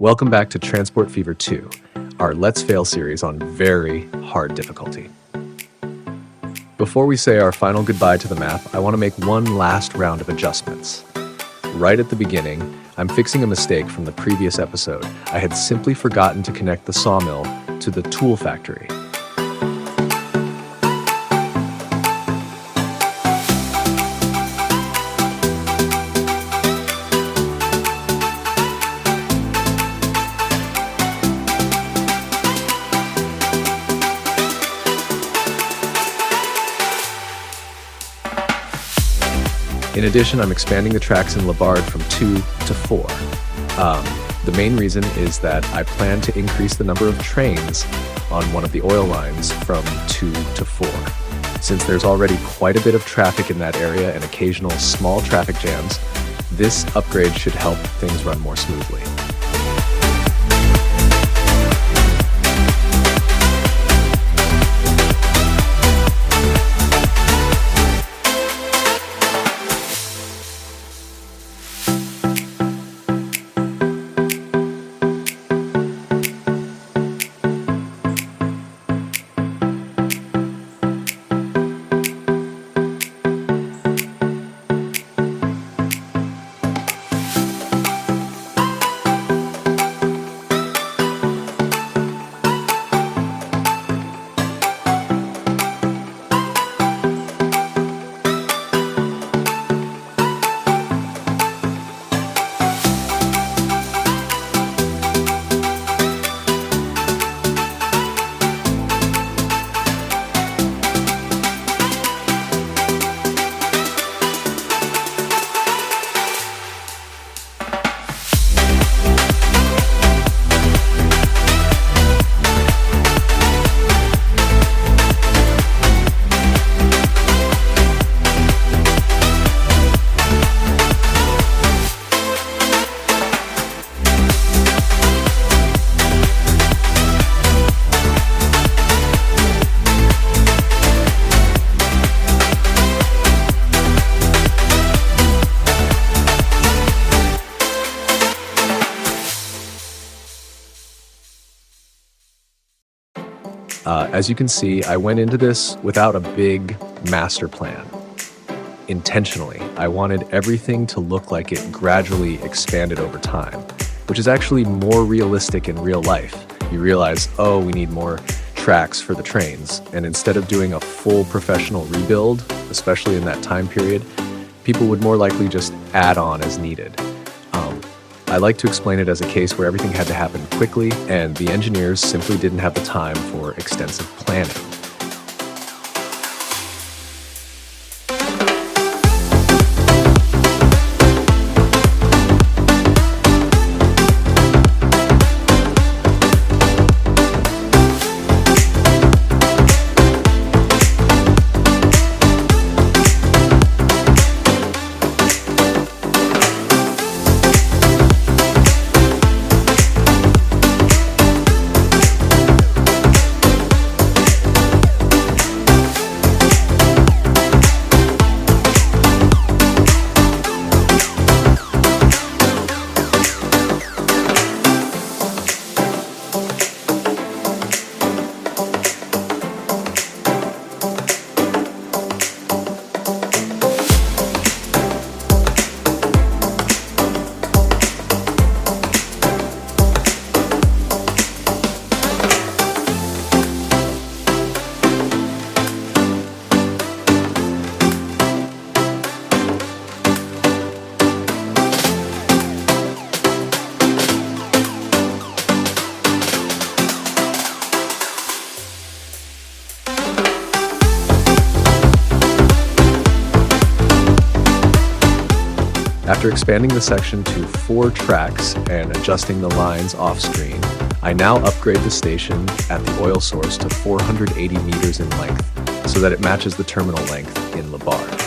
Welcome back to Transport Fever 2, our Let's Fail series on very hard difficulty. Before we say our final goodbye to the map, I want to make one last round of adjustments. Right at the beginning, I'm fixing a mistake from the previous episode. I had simply forgotten to connect the sawmill to the tool factory. In addition, I'm expanding the tracks in Labard from 2 to 4. The main reason is that I plan to increase the number of trains on one of the oil lines from 2 to 4. Since there's already quite a bit of traffic in that area and occasional small traffic jams, this upgrade should help things run more smoothly. As you can see, I went into this without a big master plan. Intentionally, I wanted everything to look like it gradually expanded over time, which is actually more realistic in real life. You realize, oh, we need more tracks for the trains, and instead of doing a full professional rebuild, especially in that time period, people would more likely just add on as needed. I like to explain it as a case where everything had to happen quickly and the engineers simply didn't have the time for extensive planning. After expanding the section to 4 tracks and adjusting the lines off-screen, I now upgrade the station at the oil source to 480 meters in length so that it matches the terminal length in Labard.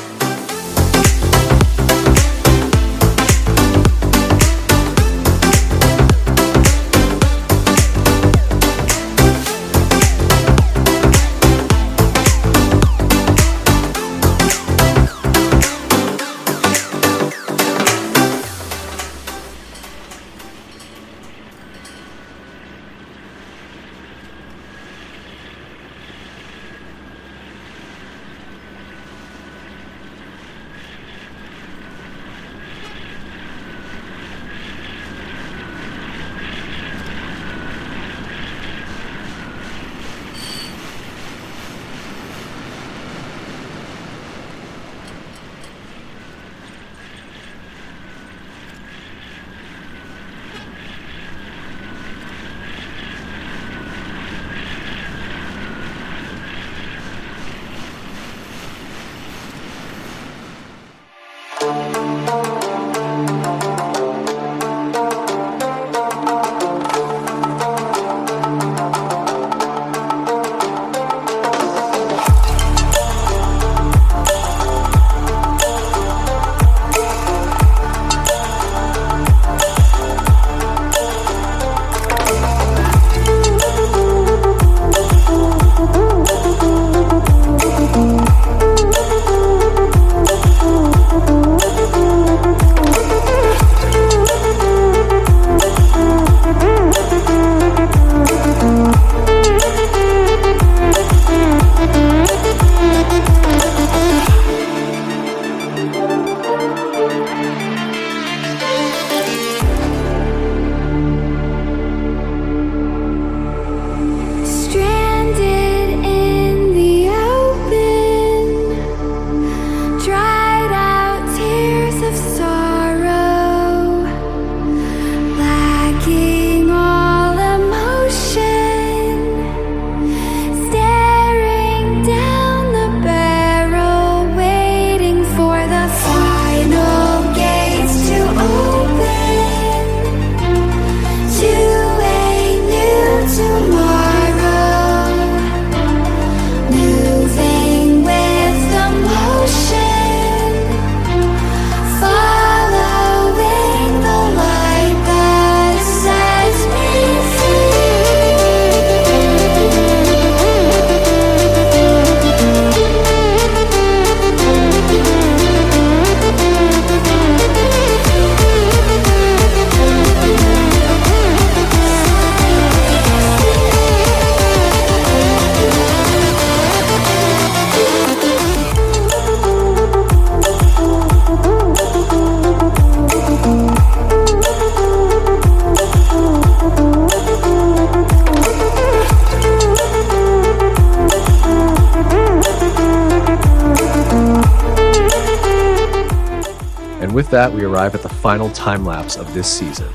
with that, we arrive at the final time lapse of this season,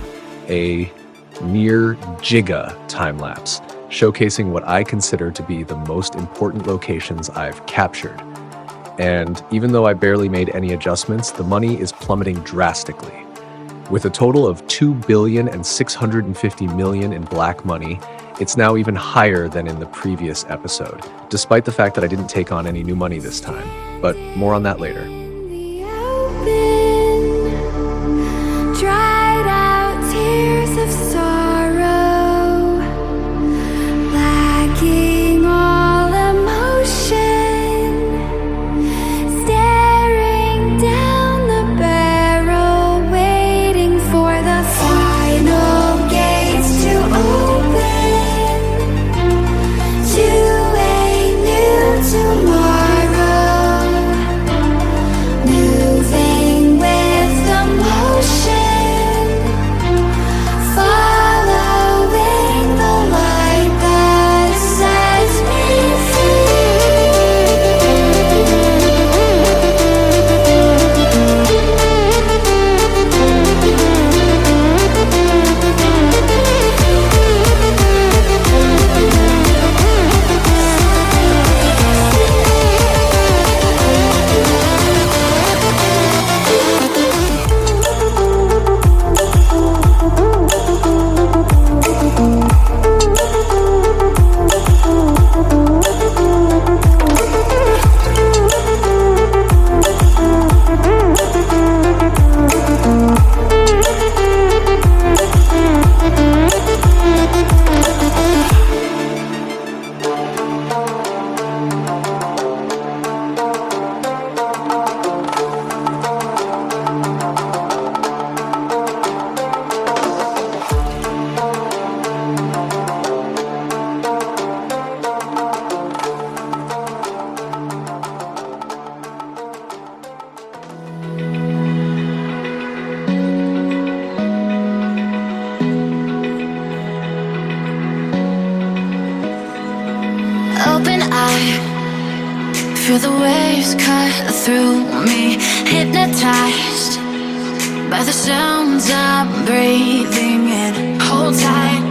a near giga time lapse, showcasing what I consider to be the most important locations I've captured. And even though I barely made any adjustments, the money is plummeting drastically. With a total of $2.65 billion in black money, it's now even higher than in the previous episode, despite the fact that I didn't take on any new money this time. But more on that later. Dried out tears of sorrow, lacking all emotion, staring down the barrel, waiting for the final gates to open to a new tomorrow, moving with the motion, following the light that sets me open eye, feel the waves cut through me, hypnotized by the sounds I'm breathing in. Hold tight,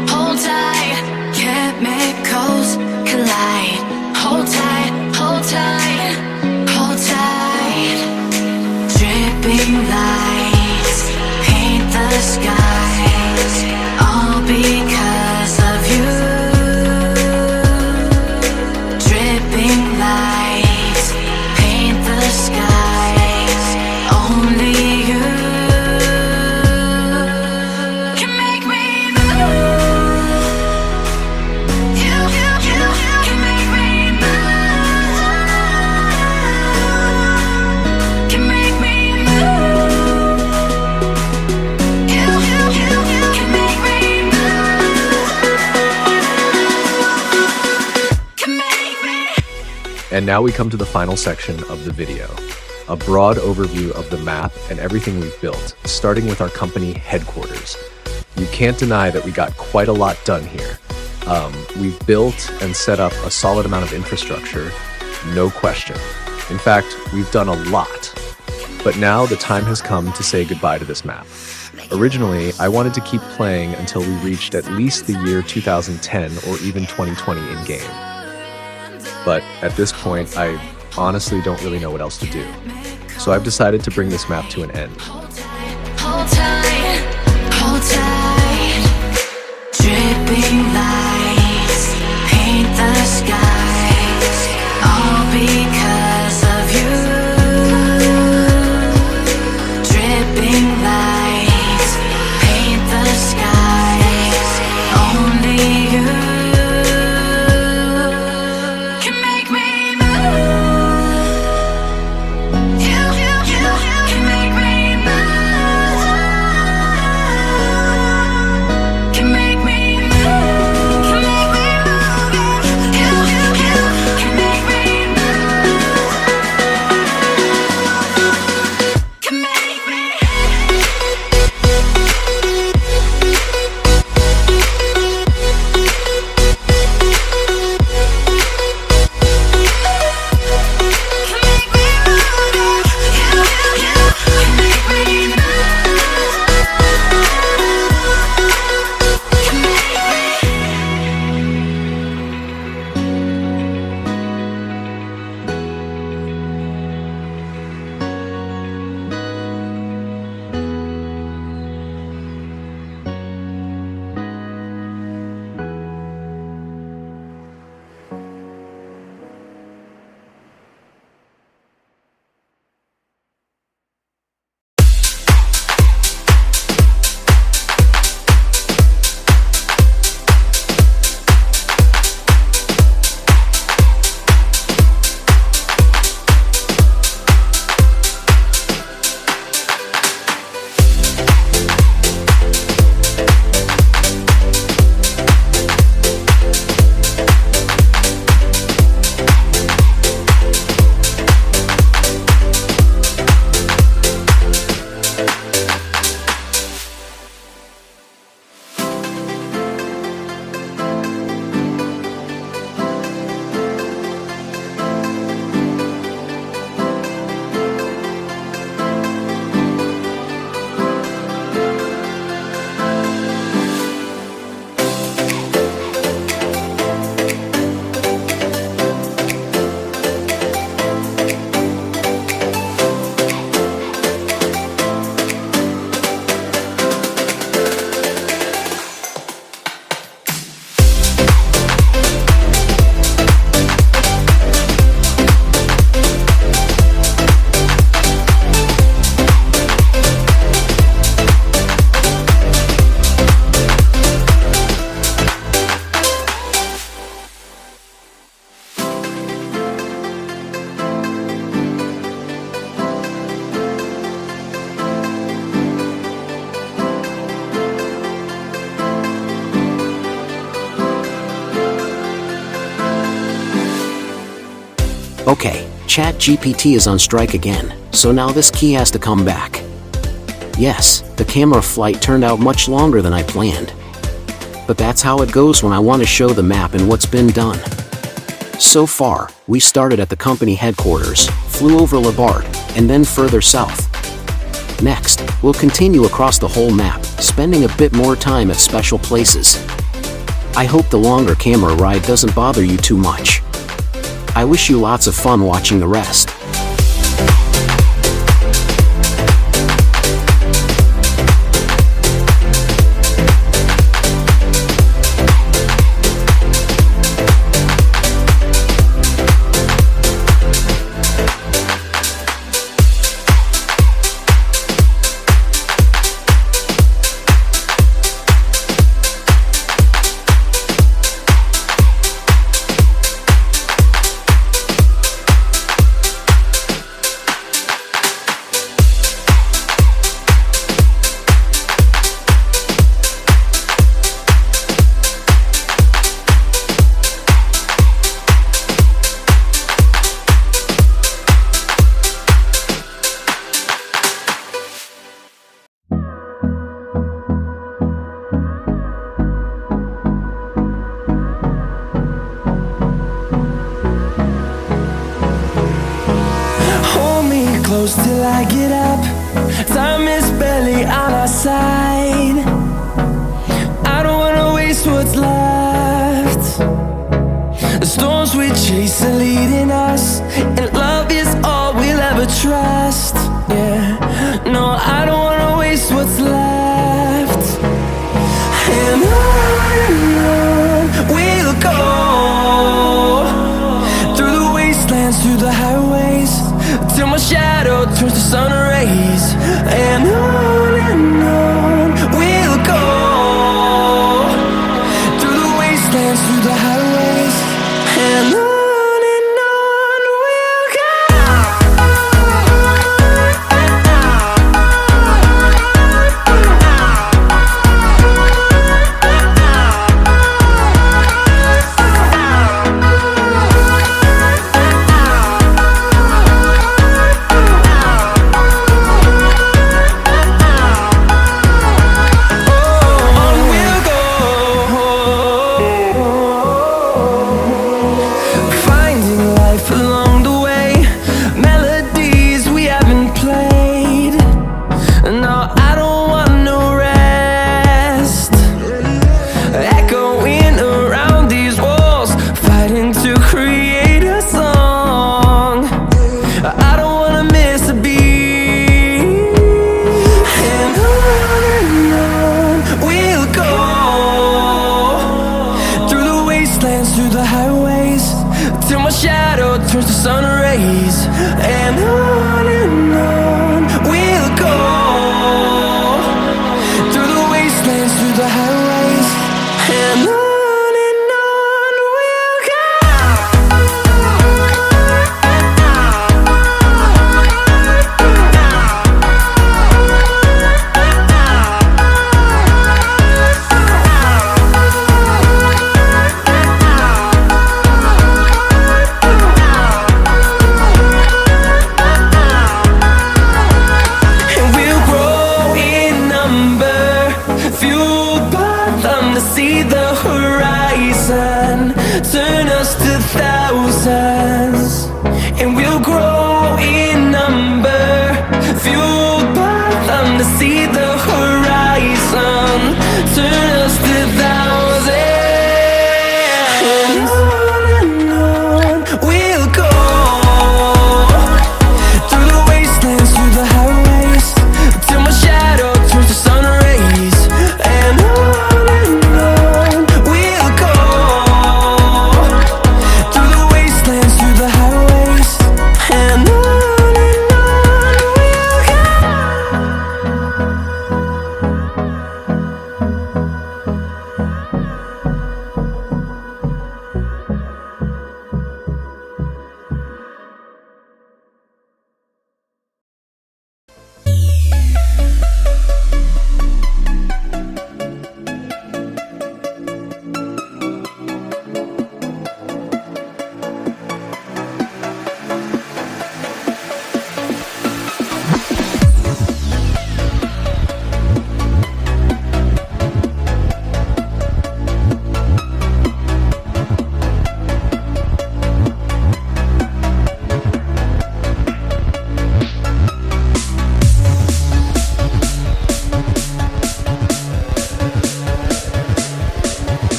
chemicals collide. Hold tight, hold tight, hold tight. Dripping lights paint the skies, all because of you. Dripping lights paint the skies, only you can make me move. You can make me move. Can make me move. You can make me move. Can make me. And now we come to the final section of the video, a broad overview of the map and everything we've built, starting with our company headquarters. You can't deny that we got quite a lot done here. We've built and set up a solid amount of infrastructure, no question. In fact, we've done a lot. But now the time has come to say goodbye to this map. Originally, I wanted to keep playing until we reached at least the year 2010 or even 2020 in-game. But at this point, I honestly don't really know what else to do. So I've decided to bring this map to an end. Hold tight, hold tight. Dripping lights paint the skies, all because of you. Dripping lights paint the skies, only you can make me move. You can make me move. Can make me move. Okay, ChatGPT is on strike again, so now this key has to come back. Yes, the camera flight turned out much longer than I planned. But that's how it goes when I want to show the map and what's been done. So far, we started at the company headquarters, flew over Labart, and then further south. Next, we'll continue across the whole map, spending a bit more time at special places. I hope the longer camera ride doesn't bother you too much. I wish you lots of fun watching the rest. Close till I get up. Time is barely on our side. I don't wanna waste what's left. The storms we chase are leading us, and love is all we'll ever trust. Yeah, no, I don't wanna waste what's left. And on we'll go, through the wastelands, through the highways, till my shadow turns to sun rays. And on we'll go, through the wastelands, through the highways, and on we'll go.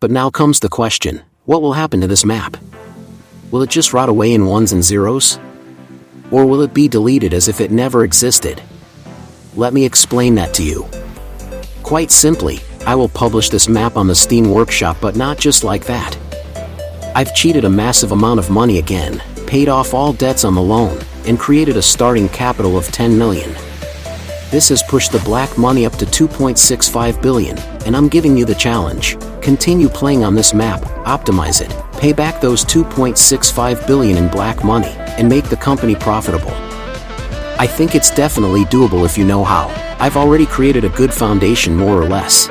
But now comes the question, what will happen to this map? Will it just rot away in ones and zeros? Or will it be deleted as if it never existed? Let me explain that to you. Quite simply, I will publish this map on the Steam Workshop, but not just like that. I've cheated a massive amount of money again, paid off all debts on the loan, and created a starting capital of 10 million. This has pushed the black money up to 2.65 billion, and I'm giving you the challenge. Continue playing on this map, optimize it, pay back those 2.65 billion in black money, and make the company profitable. I think it's definitely doable if you know how. I've already created a good foundation more or less.